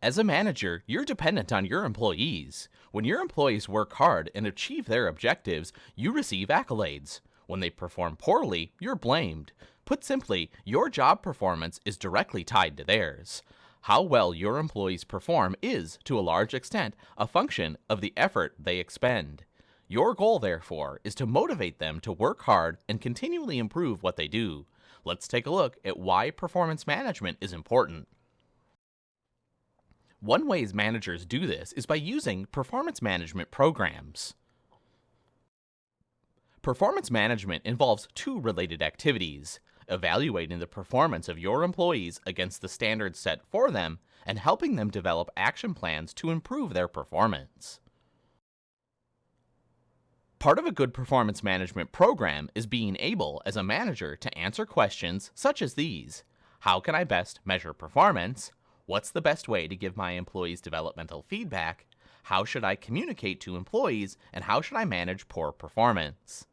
As a manager, you're dependent on your employees. When your employees work hard and achieve their objectives, you receive accolades. When they perform poorly, you're blamed. Put simply, your job performance is directly tied to theirs. How well your employees perform is, to a large extent, a function of the effort they expend. Your goal, therefore, is to motivate them to work hard and continually improve what they do. Let's take a look at why performance management is important. One way managers do this is by using performance management programs. Performance management involves two related activities: evaluating the performance of your employees against the standards set for them, and helping them develop action plans to improve their performance. Part of a good performance management program is being able, as a manager, to answer questions such as these: how can I best measure performance? What's the best way to give my employees developmental feedback? How should I communicate to employees? And how should I manage poor performance?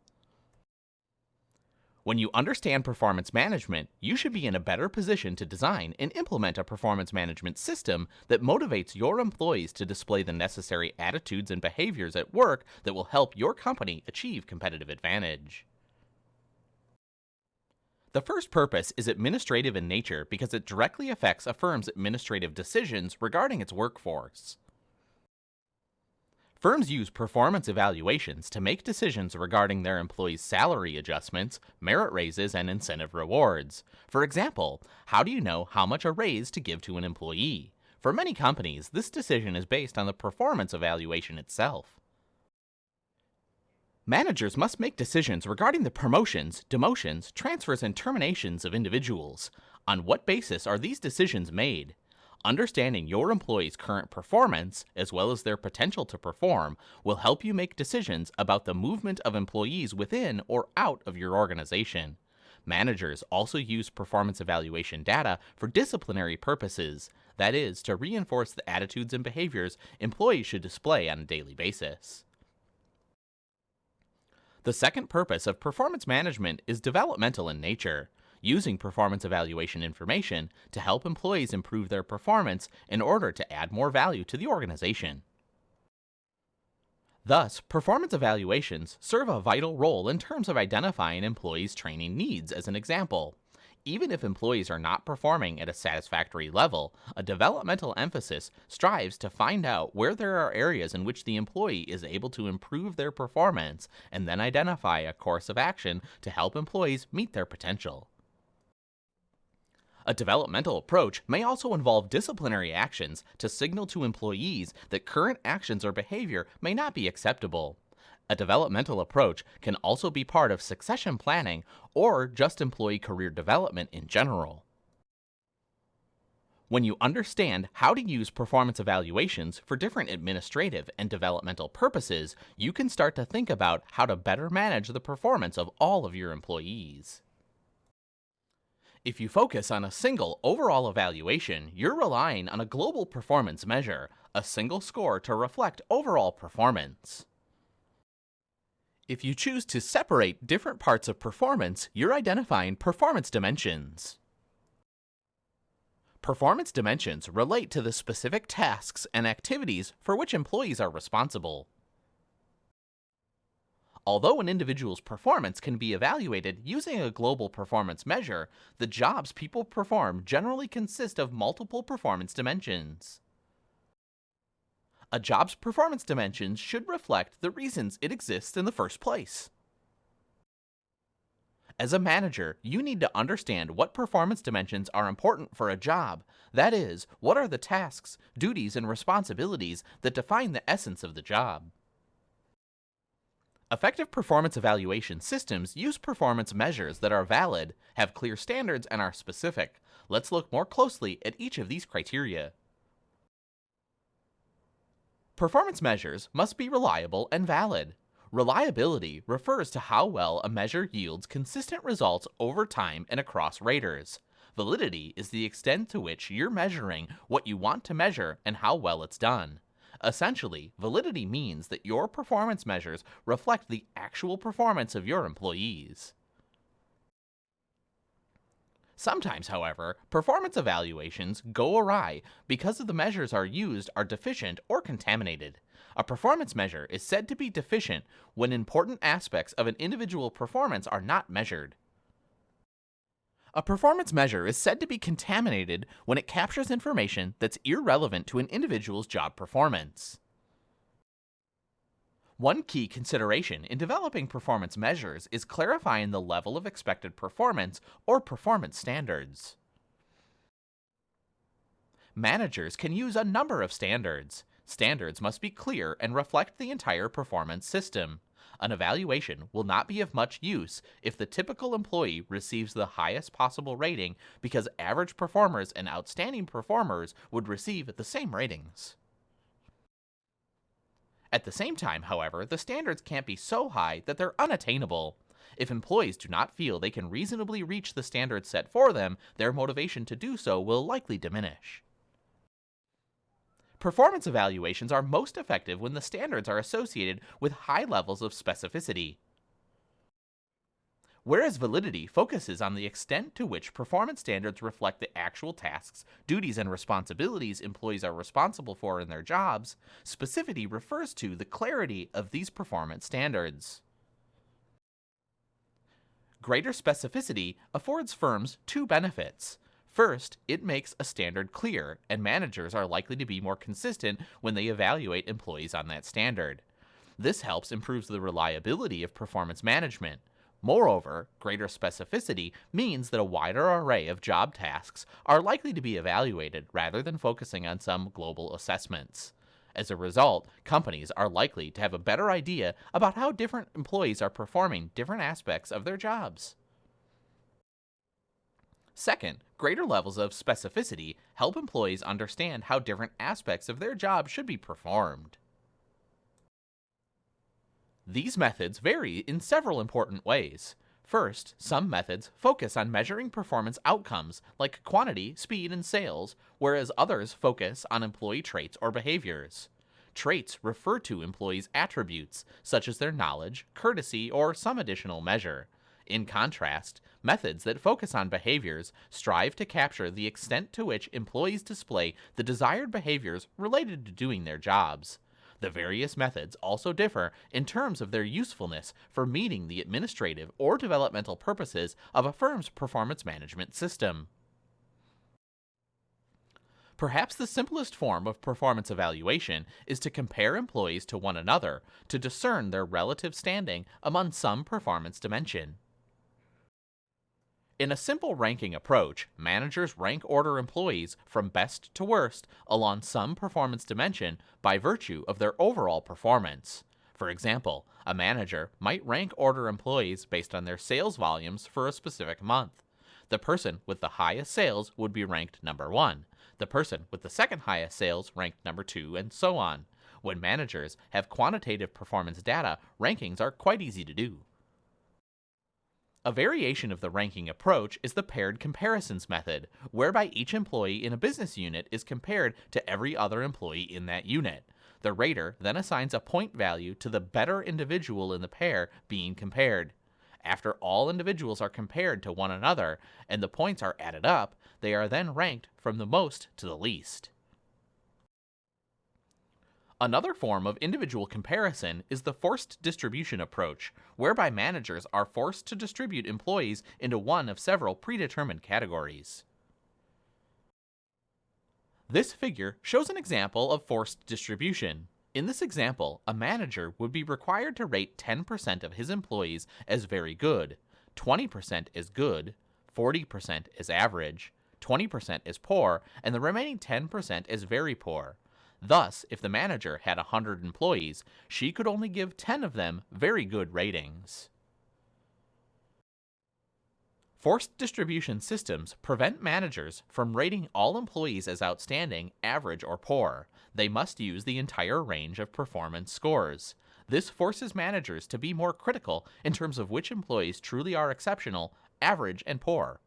When you understand performance management, you should be in a better position to design and implement a performance management system that motivates your employees to display the necessary attitudes and behaviors at work that will help your company achieve competitive advantage. The first purpose is administrative in nature because it directly affects a firm's administrative decisions regarding its workforce. Firms use performance evaluations to make decisions regarding their employees' salary adjustments, merit raises, and incentive rewards. For example, how do you know how much a raise to give to an employee? For many companies, this decision is based on the performance evaluation itself. Managers must make decisions regarding the promotions, demotions, transfers, and terminations of individuals. On what basis are these decisions made? Understanding your employees' current performance, as well as their potential to perform, will help you make decisions about the movement of employees within or out of your organization. Managers also use performance evaluation data for disciplinary purposes, that is, to reinforce the attitudes and behaviors employees should display on a daily basis. The second purpose of performance management is developmental in nature, using performance evaluation information to help employees improve their performance in order to add more value to the organization. Thus, performance evaluations serve a vital role in terms of identifying employees' training needs. As an example, even if employees are not performing at a satisfactory level, a developmental emphasis strives to find out where there are areas in which the employee is able to improve their performance and then identify a course of action to help employees meet their potential. A developmental approach may also involve disciplinary actions to signal to employees that current actions or behavior may not be acceptable. A developmental approach can also be part of succession planning or just employee career development in general. When you understand how to use performance evaluations for different administrative and developmental purposes, you can start to think about how to better manage the performance of all of your employees. If you focus on a single overall evaluation, you're relying on a global performance measure, a single score to reflect overall performance. If you choose to separate different parts of performance, you're identifying performance dimensions. Performance dimensions relate to the specific tasks and activities for which employees are responsible. Although an individual's performance can be evaluated using a global performance measure, the jobs people perform generally consist of multiple performance dimensions. A job's performance dimensions should reflect the reasons it exists in the first place. As a manager, you need to understand what performance dimensions are important for a job. That is, what are the tasks, duties, and responsibilities that define the essence of the job. Effective performance evaluation systems use performance measures that are valid, have clear standards, and are specific. Let's look more closely at each of these criteria. Performance measures must be reliable and valid. Reliability refers to how well a measure yields consistent results over time and across raters. Validity is the extent to which you're measuring what you want to measure and how well it's done. Essentially, validity means that your performance measures reflect the actual performance of your employees. Sometimes, however, performance evaluations go awry because the measures used are deficient or contaminated. A performance measure is said to be deficient when important aspects of an individual performance are not measured. A performance measure is said to be contaminated when it captures information that's irrelevant to an individual's job performance. One key consideration in developing performance measures is clarifying the level of expected performance or performance standards. Managers can use a number of standards. Standards must be clear and reflect the entire performance system. An evaluation will not be of much use if the typical employee receives the highest possible rating because average performers and outstanding performers would receive the same ratings. At the same time, however, the standards can't be so high that they're unattainable. If employees do not feel they can reasonably reach the standards set for them, their motivation to do so will likely diminish. Performance evaluations are most effective when the standards are associated with high levels of specificity. Whereas validity focuses on the extent to which performance standards reflect the actual tasks, duties, and responsibilities employees are responsible for in their jobs, specificity refers to the clarity of these performance standards. Greater specificity affords firms two benefits. First, it makes a standard clear, and managers are likely to be more consistent when they evaluate employees on that standard. This helps improve the reliability of performance management. Moreover, greater specificity means that a wider array of job tasks are likely to be evaluated rather than focusing on some global assessments. As a result, companies are likely to have a better idea about how different employees are performing different aspects of their jobs. Second, greater levels of specificity help employees understand how different aspects of their job should be performed. These methods vary in several important ways. First, some methods focus on measuring performance outcomes like quantity, speed, and sales, whereas others focus on employee traits or behaviors. Traits refer to employees' attributes, such as their knowledge, courtesy, or some additional measure. In contrast, methods that focus on behaviors strive to capture the extent to which employees display the desired behaviors related to doing their jobs. The various methods also differ in terms of their usefulness for meeting the administrative or developmental purposes of a firm's performance management system. Perhaps the simplest form of performance evaluation is to compare employees to one another to discern their relative standing among some performance dimension. In a simple ranking approach, managers rank order employees from best to worst along some performance dimension by virtue of their overall performance. For example, a manager might rank order employees based on their sales volumes for a specific month. The person with the highest sales would be ranked number 1. The person with the second highest sales ranked number 2, and so on. When managers have quantitative performance data, rankings are quite easy to do. A variation of the ranking approach is the paired comparisons method, whereby each employee in a business unit is compared to every other employee in that unit. The rater then assigns a point value to the better individual in the pair being compared. After all individuals are compared to one another and the points are added up, they are then ranked from the most to the least. Another form of individual comparison is the forced distribution approach, whereby managers are forced to distribute employees into one of several predetermined categories. This figure shows an example of forced distribution. In this example, a manager would be required to rate 10% of his employees as very good, 20% as good, 40% as average, 20% as poor, and the remaining 10% as very poor. Thus, if the manager had 100 employees, she could only give 10 of them very good ratings. Forced distribution systems prevent managers from rating all employees as outstanding, average, or poor. They must use the entire range of performance scores. This forces managers to be more critical in terms of which employees truly are exceptional, average, and poor.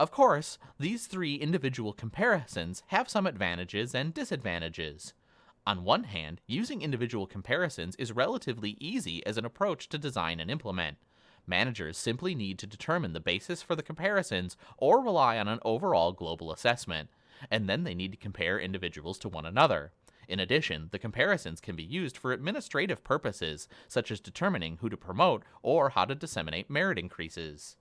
Of course, these three individual comparisons have some advantages and disadvantages. On one hand, using individual comparisons is relatively easy as an approach to design and implement. Managers simply need to determine the basis for the comparisons or rely on an overall global assessment, and then they need to compare individuals to one another. In addition, the comparisons can be used for administrative purposes, such as determining who to promote or how to disseminate merit increases.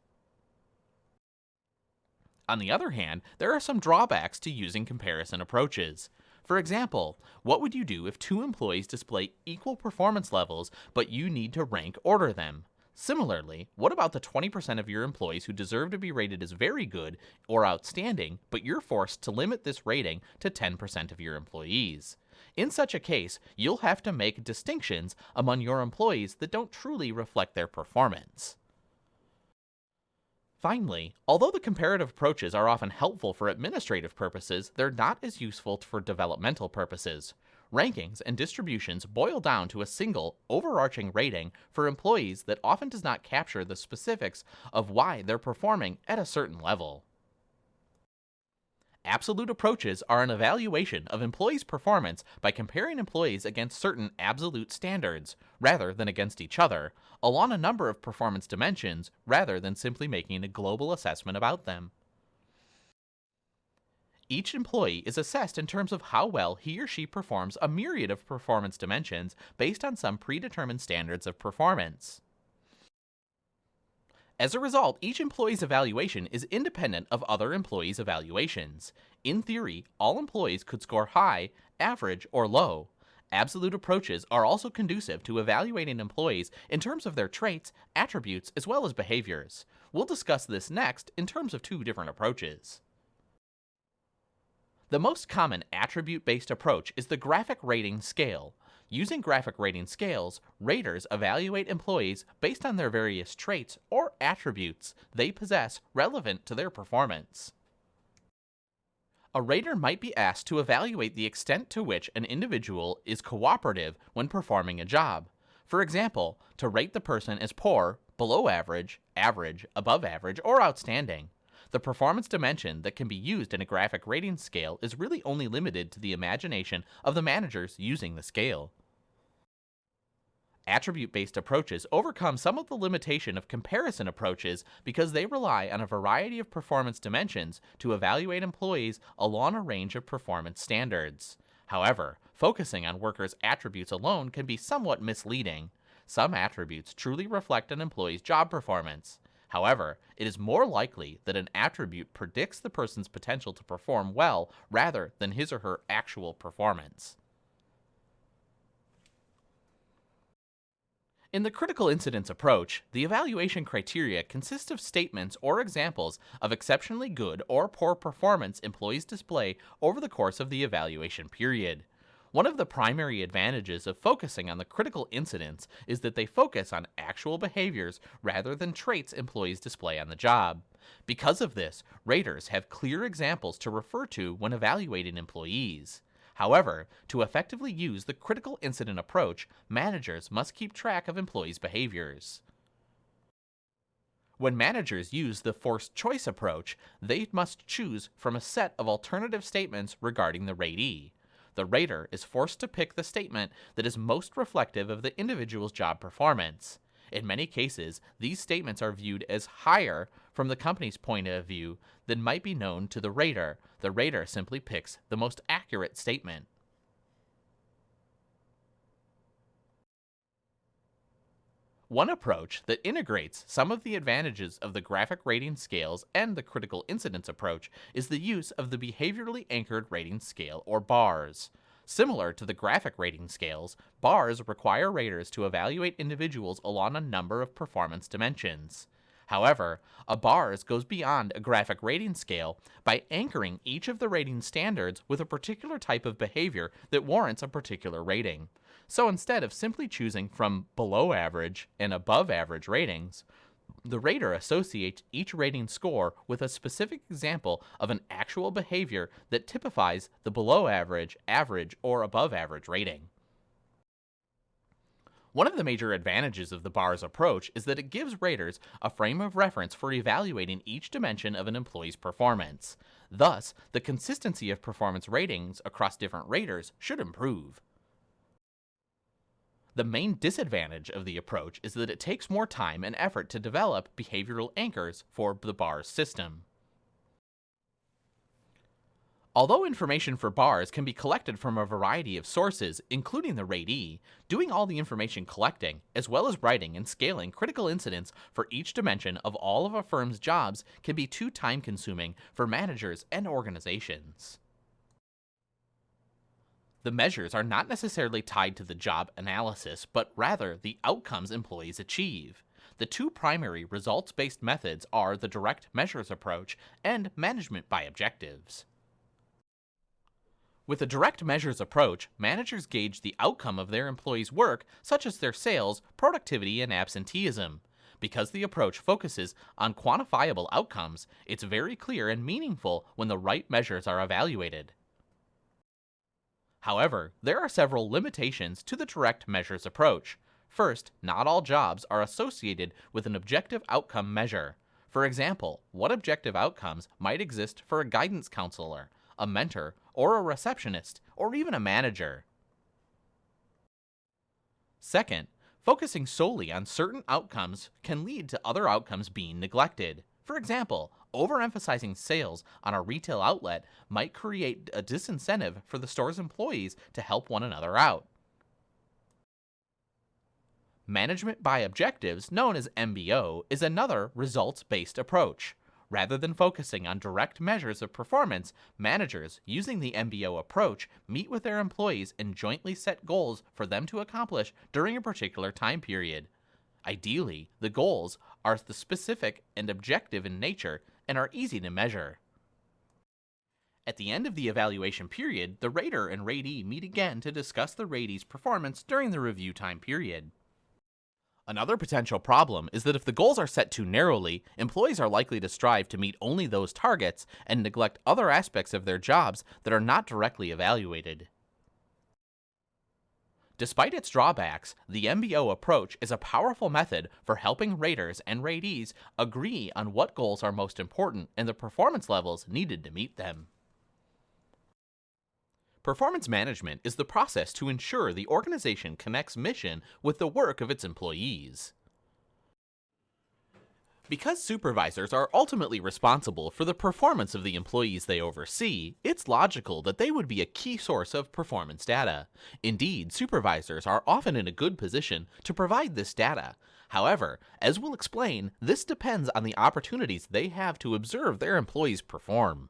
On the other hand, there are some drawbacks to using comparison approaches. For example, what would you do if two employees display equal performance levels, but you need to rank order them? Similarly, what about the 20% of your employees who deserve to be rated as very good or outstanding, but you're forced to limit this rating to 10% of your employees? In such a case, you'll have to make distinctions among your employees that don't truly reflect their performance. Finally, although the comparative approaches are often helpful for administrative purposes, they're not as useful for developmental purposes. Rankings and distributions boil down to a single, overarching rating for employees that often does not capture the specifics of why they're performing at a certain level. Absolute approaches are an evaluation of employees' performance by comparing employees against certain absolute standards, rather than against each other, along a number of performance dimensions, rather than simply making a global assessment about them. Each employee is assessed in terms of how well he or she performs a myriad of performance dimensions based on some predetermined standards of performance. As a result, each employee's evaluation is independent of other employees' evaluations. In theory, all employees could score high, average, or low. Absolute approaches are also conducive to evaluating employees in terms of their traits, attributes, as well as behaviors. We'll discuss this next in terms of two different approaches. The most common attribute-based approach is the graphic rating scale. Using graphic rating scales, raters evaluate employees based on their various traits or attributes they possess relevant to their performance. A rater might be asked to evaluate the extent to which an individual is cooperative when performing a job. For example, to rate the person as poor, below average, average, above average, or outstanding. The performance dimension that can be used in a graphic rating scale is really only limited to the imagination of the managers using the scale. Attribute-based approaches overcome some of the limitation of comparison approaches because they rely on a variety of performance dimensions to evaluate employees along a range of performance standards. However, focusing on workers' attributes alone can be somewhat misleading. Some attributes truly reflect an employee's job performance. However, it is more likely that an attribute predicts the person's potential to perform well rather than his or her actual performance. In the critical incidence approach, the evaluation criteria consist of statements or examples of exceptionally good or poor performance employees display over the course of the evaluation period. One of the primary advantages of focusing on the critical incidents is that they focus on actual behaviors rather than traits employees display on the job. Because of this, raters have clear examples to refer to when evaluating employees. However, to effectively use the critical incident approach, managers must keep track of employees' behaviors. When managers use the forced choice approach, they must choose from a set of alternative statements regarding the ratee. The rater is forced to pick the statement that is most reflective of the individual's job performance. In many cases, these statements are viewed as higher from the company's point of view than might be known to the rater. The rater simply picks the most accurate statement. One approach that integrates some of the advantages of the graphic rating scales and the critical incidence approach is the use of the behaviorally anchored rating scale, or BARS. Similar to the graphic rating scales, BARS require raters to evaluate individuals along a number of performance dimensions. However, a BARS goes beyond a graphic rating scale by anchoring each of the rating standards with a particular type of behavior that warrants a particular rating. So instead of simply choosing from below average and above average ratings, the rater associates each rating score with a specific example of an actual behavior that typifies the below average, average, or above average rating. One of the major advantages of the BARS approach is that it gives raters a frame of reference for evaluating each dimension of an employee's performance. Thus, the consistency of performance ratings across different raters should improve. The main disadvantage of the approach is that it takes more time and effort to develop behavioral anchors for the BARS system. Although information for BARS can be collected from a variety of sources, including the ratee, doing all the information collecting, as well as writing and scaling critical incidents for each dimension of all of a firm's jobs can be too time-consuming for managers and organizations. The measures are not necessarily tied to the job analysis, but rather the outcomes employees achieve. The two primary results-based methods are the direct measures approach and management by objectives. With a direct measures approach, managers gauge the outcome of their employees' work, such as their sales, productivity, and absenteeism. Because the approach focuses on quantifiable outcomes, it's very clear and meaningful when the right measures are evaluated. However, there are several limitations to the direct measures approach. First, not all jobs are associated with an objective outcome measure. For example, what objective outcomes might exist for a guidance counselor, a mentor, or a receptionist, or even a manager? Second, focusing solely on certain outcomes can lead to other outcomes being neglected. For example, overemphasizing sales on a retail outlet might create a disincentive for the store's employees to help one another out. Management by objectives, known as MBO, is another results-based approach. Rather than focusing on direct measures of performance, managers, using the MBO approach, meet with their employees and jointly set goals for them to accomplish during a particular time period. Ideally, the goals are specific and objective in nature and are easy to measure. At the end of the evaluation period, the rater and ratee meet again to discuss the ratee's performance during the review time period. Another potential problem is that if the goals are set too narrowly, employees are likely to strive to meet only those targets and neglect other aspects of their jobs that are not directly evaluated. Despite its drawbacks, the MBO approach is a powerful method for helping raters and ratees agree on what goals are most important and the performance levels needed to meet them. Performance management is the process to ensure the organization connects mission with the work of its employees. Because supervisors are ultimately responsible for the performance of the employees they oversee, it's logical that they would be a key source of performance data. Indeed, supervisors are often in a good position to provide this data. However, as we'll explain, this depends on the opportunities they have to observe their employees perform.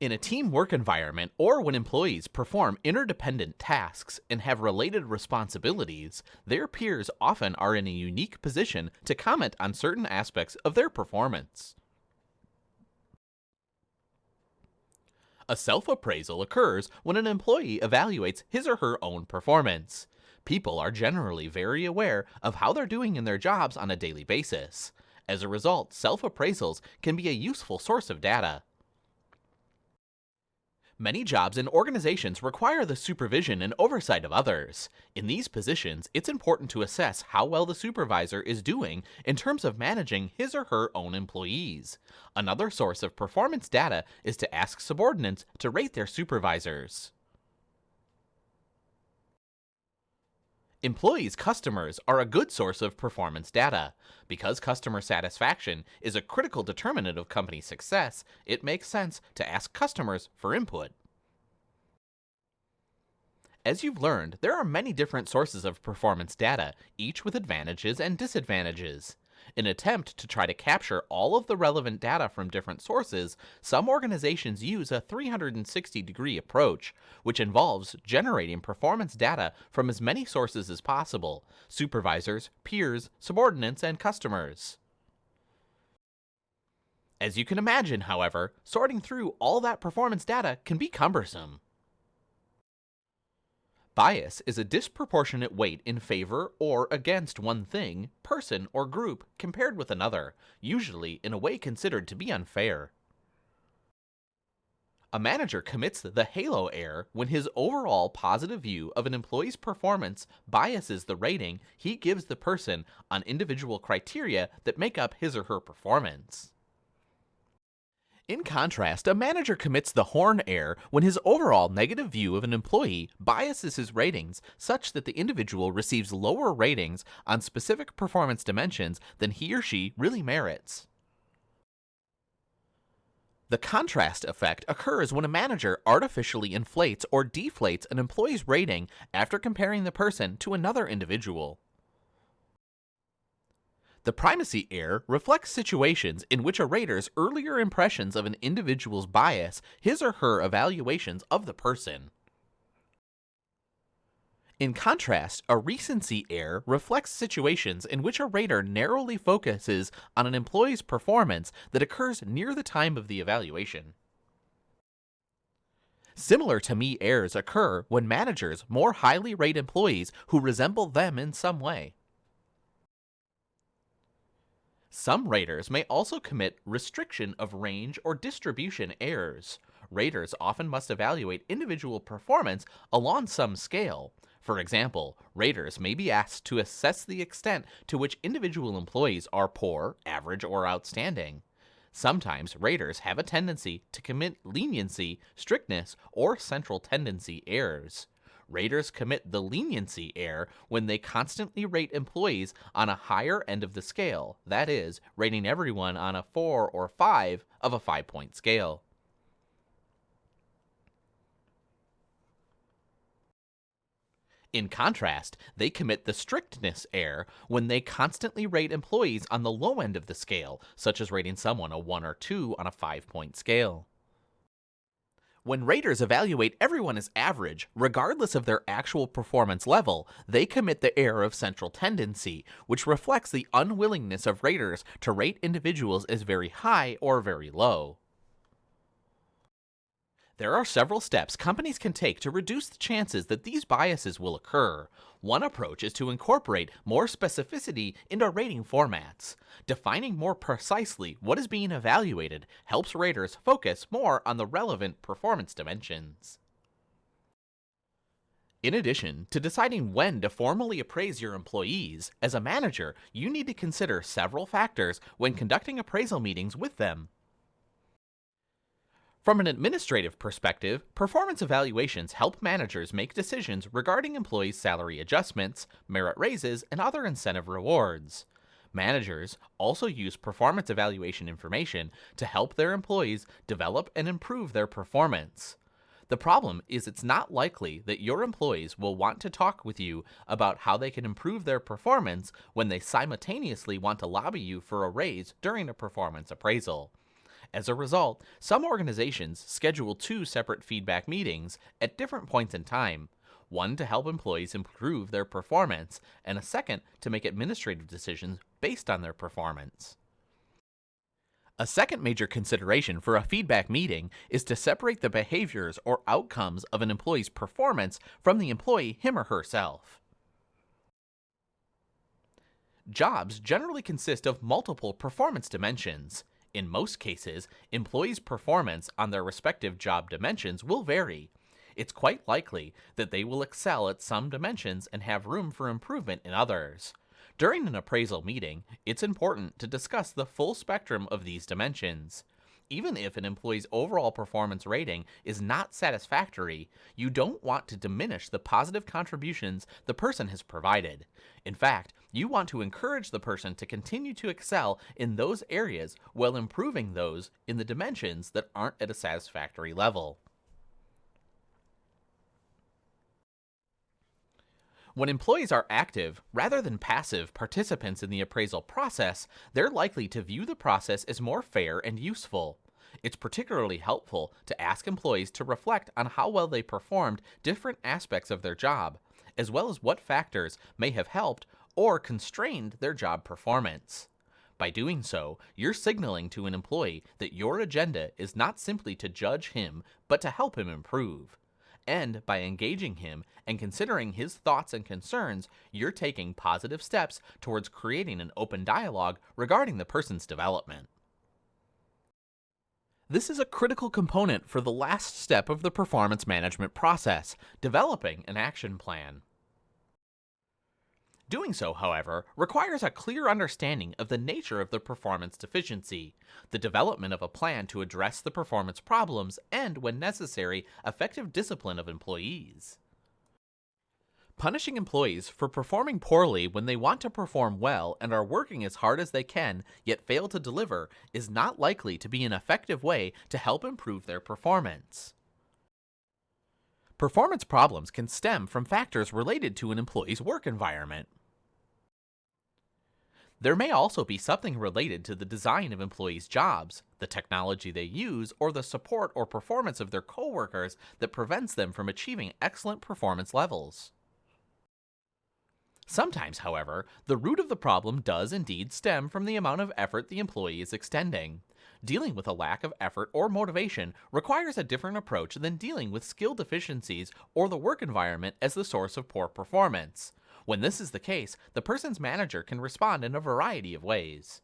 In a team work environment, or when employees perform interdependent tasks and have related responsibilities, their peers often are in a unique position to comment on certain aspects of their performance. A self-appraisal occurs when an employee evaluates his or her own performance. People are generally very aware of how they're doing in their jobs on a daily basis. As a result, self-appraisals can be a useful source of data. Many jobs and organizations require the supervision and oversight of others. In these positions, it's important to assess how well the supervisor is doing in terms of managing his or her own employees. Another source of performance data is to ask subordinates to rate their supervisors. Employees' customers are a good source of performance data. Because customer satisfaction is a critical determinant of company success, it makes sense to ask customers for input. As you've learned, there are many different sources of performance data, each with advantages and disadvantages. In an attempt to try to capture all of the relevant data from different sources, some organizations use a 360-degree approach, which involves generating performance data from as many sources as possible: supervisors, peers, subordinates, and customers. As you can imagine, however, sorting through all that performance data can be cumbersome. Bias is a disproportionate weight in favor or against one thing, person, or group compared with another, usually in a way considered to be unfair. A manager commits the halo error when his overall positive view of an employee's performance biases the rating he gives the person on individual criteria that make up his or her performance. In contrast, a manager commits the horn error when his overall negative view of an employee biases his ratings such that the individual receives lower ratings on specific performance dimensions than he or she really merits. The contrast effect occurs when a manager artificially inflates or deflates an employee's rating after comparing the person to another individual. The primacy error reflects situations in which a rater's earlier impressions of an individual's bias his or her evaluations of the person. In contrast, a recency error reflects situations in which a rater narrowly focuses on an employee's performance that occurs near the time of the evaluation. Similar to me errors occur when managers more highly rate employees who resemble them in some way. Some raters may also commit restriction of range or distribution errors. Raters often must evaluate individual performance along some scale. For example, raters may be asked to assess the extent to which individual employees are poor, average, or outstanding. Sometimes raters have a tendency to commit leniency, strictness, or central tendency errors. Raters commit the leniency error when they constantly rate employees on a higher end of the scale, that is, rating everyone on a 4 or 5 of a 5-point scale. In contrast, they commit the strictness error when they constantly rate employees on the low end of the scale, such as rating someone a 1 or 2 on a 5-point scale. When raters evaluate everyone as average, regardless of their actual performance level, they commit the error of central tendency, which reflects the unwillingness of raters to rate individuals as very high or very low. There are several steps companies can take to reduce the chances that these biases will occur. One approach is to incorporate more specificity into rating formats. Defining more precisely what is being evaluated helps raters focus more on the relevant performance dimensions. In addition to deciding when to formally appraise your employees, as a manager, you need to consider several factors when conducting appraisal meetings with them. From an administrative perspective, performance evaluations help managers make decisions regarding employees' salary adjustments, merit raises, and other incentive rewards. Managers also use performance evaluation information to help their employees develop and improve their performance. The problem is it's not likely that your employees will want to talk with you about how they can improve their performance when they simultaneously want to lobby you for a raise during a performance appraisal. As a result, some organizations schedule 2 separate feedback meetings at different points in time, one to help employees improve their performance, and a second to make administrative decisions based on their performance. A second major consideration for a feedback meeting is to separate the behaviors or outcomes of an employee's performance from the employee him or herself. Jobs generally consist of multiple performance dimensions. In most cases, employees' performance on their respective job dimensions will vary. It's quite likely that they will excel at some dimensions and have room for improvement in others. During an appraisal meeting, it's important to discuss the full spectrum of these dimensions. Even if an employee's overall performance rating is not satisfactory, you don't want to diminish the positive contributions the person has provided. In fact, you want to encourage the person to continue to excel in those areas while improving those in the dimensions that aren't at a satisfactory level. When employees are active, rather than passive participants in the appraisal process, they're likely to view the process as more fair and useful. It's particularly helpful to ask employees to reflect on how well they performed different aspects of their job, as well as what factors may have helped or constrained their job performance. By doing so, you're signaling to an employee that your agenda is not simply to judge him, but to help him improve. And by engaging him and considering his thoughts and concerns, you're taking positive steps towards creating an open dialogue regarding the person's development. This is a critical component for the last step of the performance management process, developing an action plan. Doing so, however, requires a clear understanding of the nature of the performance deficiency, the development of a plan to address the performance problems, and, when necessary, effective discipline of employees. Punishing employees for performing poorly when they want to perform well and are working as hard as they can yet fail to deliver is not likely to be an effective way to help improve their performance. Performance problems can stem from factors related to an employee's work environment. There may also be something related to the design of employees' jobs, the technology they use, or the support or performance of their coworkers that prevents them from achieving excellent performance levels. Sometimes, however, the root of the problem does indeed stem from the amount of effort the employee is extending. Dealing with a lack of effort or motivation requires a different approach than dealing with skill deficiencies or the work environment as the source of poor performance. When this is the case, the person's manager can respond in a variety of ways.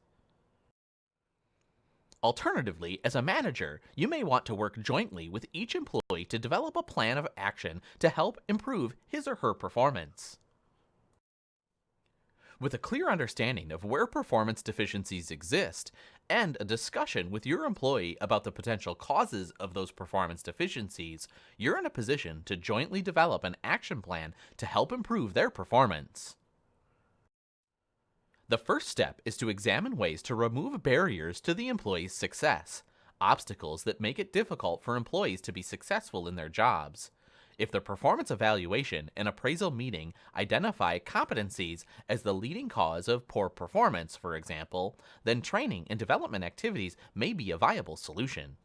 Alternatively, as a manager, you may want to work jointly with each employee to develop a plan of action to help improve his or her performance. With a clear understanding of where performance deficiencies exist, and a discussion with your employee about the potential causes of those performance deficiencies, you're in a position to jointly develop an action plan to help improve their performance. The first step is to examine ways to remove barriers to the employee's success, obstacles that make it difficult for employees to be successful in their jobs. If the performance evaluation and appraisal meeting identify competencies as the leading cause of poor performance, for example, then training and development activities may be a viable solution.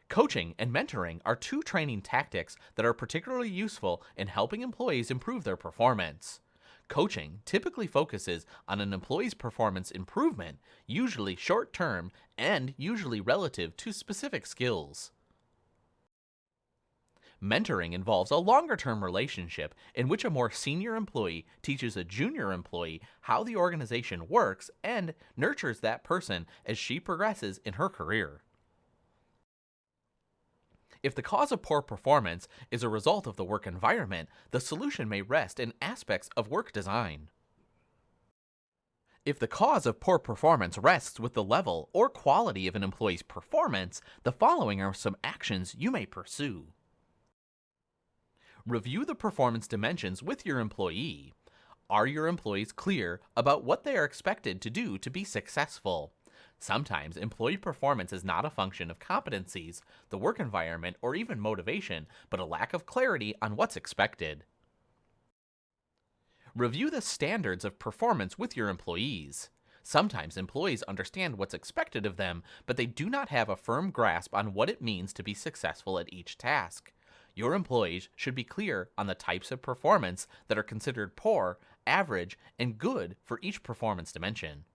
Coaching and mentoring are two training tactics that are particularly useful in helping employees improve their performance. Coaching typically focuses on an employee's performance improvement, usually short-term and usually relative to specific skills. Mentoring involves a longer-term relationship in which a more senior employee teaches a junior employee how the organization works and nurtures that person as she progresses in her career. If the cause of poor performance is a result of the work environment, the solution may rest in aspects of work design. If the cause of poor performance rests with the level or quality of an employee's performance, the following are some actions you may pursue. Review the performance dimensions with your employee. Are your employees clear about what they are expected to do to be successful? Sometimes employee performance is not a function of competencies, the work environment, or even motivation, but a lack of clarity on what's expected. Review the standards of performance with your employees. Sometimes employees understand what's expected of them, but they do not have a firm grasp on what it means to be successful at each task. Your employees should be clear on the types of performance that are considered poor, average, and good for each performance dimension.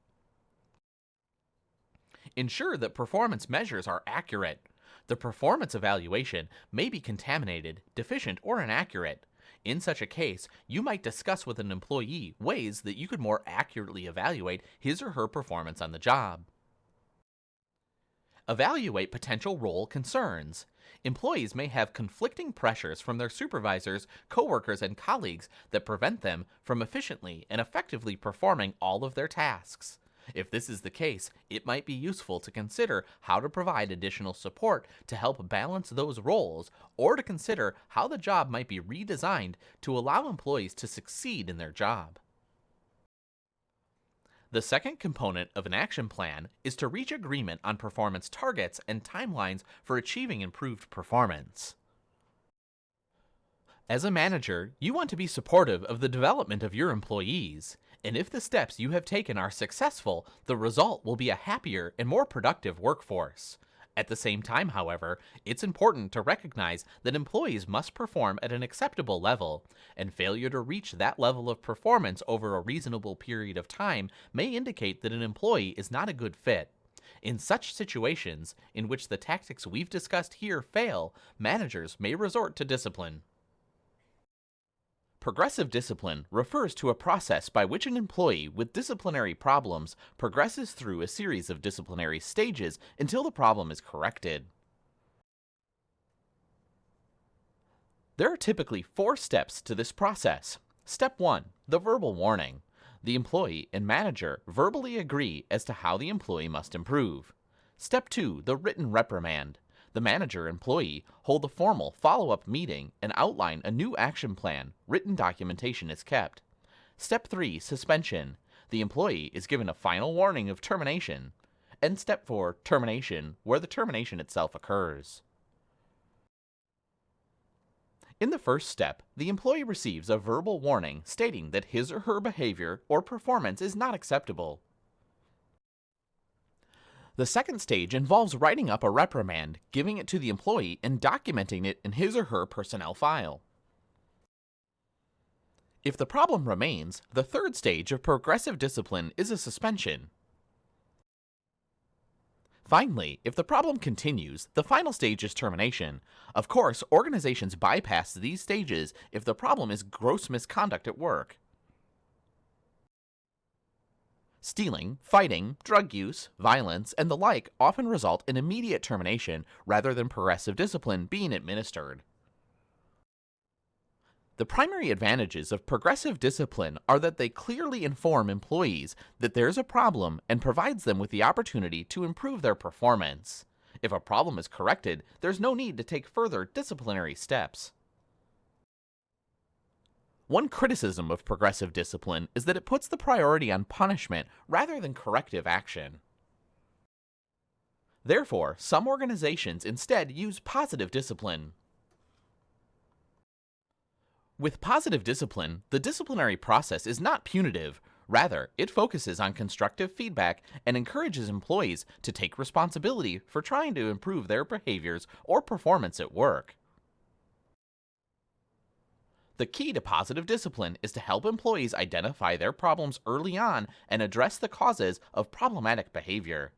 Ensure that performance measures are accurate. The performance evaluation may be contaminated, deficient, or inaccurate. In such a case, you might discuss with an employee ways that you could more accurately evaluate his or her performance on the job. Evaluate potential role concerns. Employees may have conflicting pressures from their supervisors, coworkers, and colleagues that prevent them from efficiently and effectively performing all of their tasks. If this is the case, it might be useful to consider how to provide additional support to help balance those roles, or to consider how the job might be redesigned to allow employees to succeed in their job. The second component of an action plan is to reach agreement on performance targets and timelines for achieving improved performance. As a manager, you want to be supportive of the development of your employees, and if the steps you have taken are successful, the result will be a happier and more productive workforce. At the same time, however, it's important to recognize that employees must perform at an acceptable level, and failure to reach that level of performance over a reasonable period of time may indicate that an employee is not a good fit. In such situations, in which the tactics we've discussed here fail, managers may resort to discipline. Progressive discipline refers to a process by which an employee with disciplinary problems progresses through a series of disciplinary stages until the problem is corrected. There are typically 4 steps to this process. Step 1. The verbal warning. The employee and manager verbally agree as to how the employee must improve. Step 2. The written reprimand. The manager and employee hold a formal follow-up meeting and outline a new action plan. Written documentation is kept. Step 3. Suspension. The employee is given a final warning of termination. And Step 4. Termination, where the termination itself occurs. In the first step, the employee receives a verbal warning stating that his or her behavior or performance is not acceptable. The second stage involves writing up a reprimand, giving it to the employee, and documenting it in his or her personnel file. If the problem remains, the third stage of progressive discipline is a suspension. Finally, if the problem continues, the final stage is termination. Of course, organizations bypass these stages if the problem is gross misconduct at work. Stealing, fighting, drug use, violence, and the like often result in immediate termination rather than progressive discipline being administered. The primary advantages of progressive discipline are that they clearly inform employees that there's a problem and provides them with the opportunity to improve their performance. If a problem is corrected, there's no need to take further disciplinary steps. One criticism of progressive discipline is that it puts the priority on punishment rather than corrective action. Therefore, some organizations instead use positive discipline. With positive discipline, the disciplinary process is not punitive. Rather, it focuses on constructive feedback and encourages employees to take responsibility for trying to improve their behaviors or performance at work. The key to positive discipline is to help employees identify their problems early on and address the causes of problematic behavior.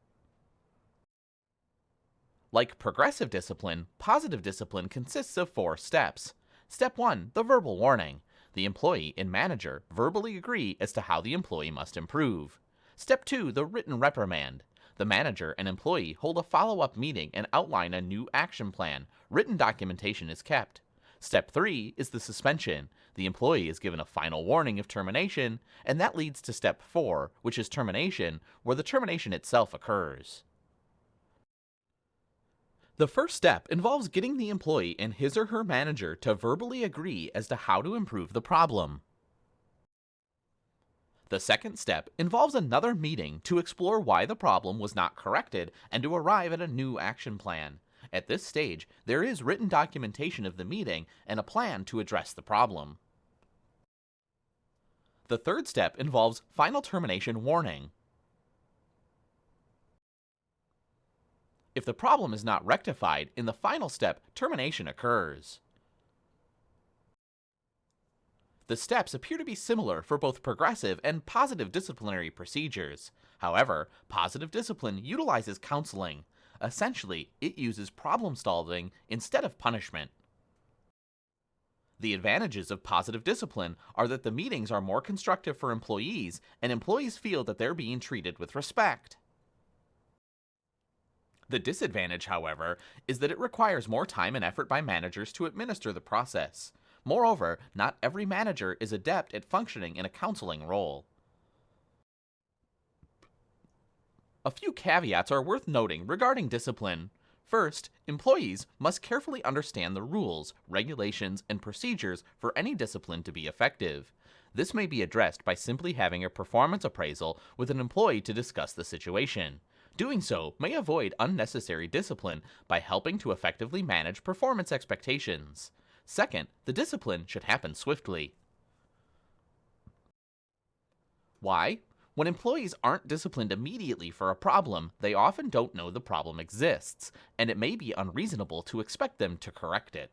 Like progressive discipline, positive discipline consists of 4 steps. Step 1. The verbal warning. The employee and manager verbally agree as to how the employee must improve. Step 2. The written reprimand. The manager and employee hold a follow-up meeting and outline a new action plan. Written documentation is kept. Step 3 is the suspension. The employee is given a final warning of termination, and that leads to Step 4, which is termination, where the termination itself occurs. The first step involves getting the employee and his or her manager to verbally agree as to how to improve the problem. The second step involves another meeting to explore why the problem was not corrected and to arrive at a new action plan. At this stage, there is written documentation of the meeting and a plan to address the problem. The third step involves final termination warning. If the problem is not rectified, in the final step, termination occurs. The steps appear to be similar for both progressive and positive disciplinary procedures. However, positive discipline utilizes counseling. Essentially, it uses problem solving instead of punishment. The advantages of positive discipline are that the meetings are more constructive for employees, and employees feel that they're being treated with respect. The disadvantage, however, is that it requires more time and effort by managers to administer the process. Moreover, not every manager is adept at functioning in a counseling role. A few caveats are worth noting regarding discipline. First, employees must carefully understand the rules, regulations, and procedures for any discipline to be effective. This may be addressed by simply having a performance appraisal with an employee to discuss the situation. Doing so may avoid unnecessary discipline by helping to effectively manage performance expectations. Second, the discipline should happen swiftly. Why? When employees aren't disciplined immediately for a problem, they often don't know the problem exists, and it may be unreasonable to expect them to correct it.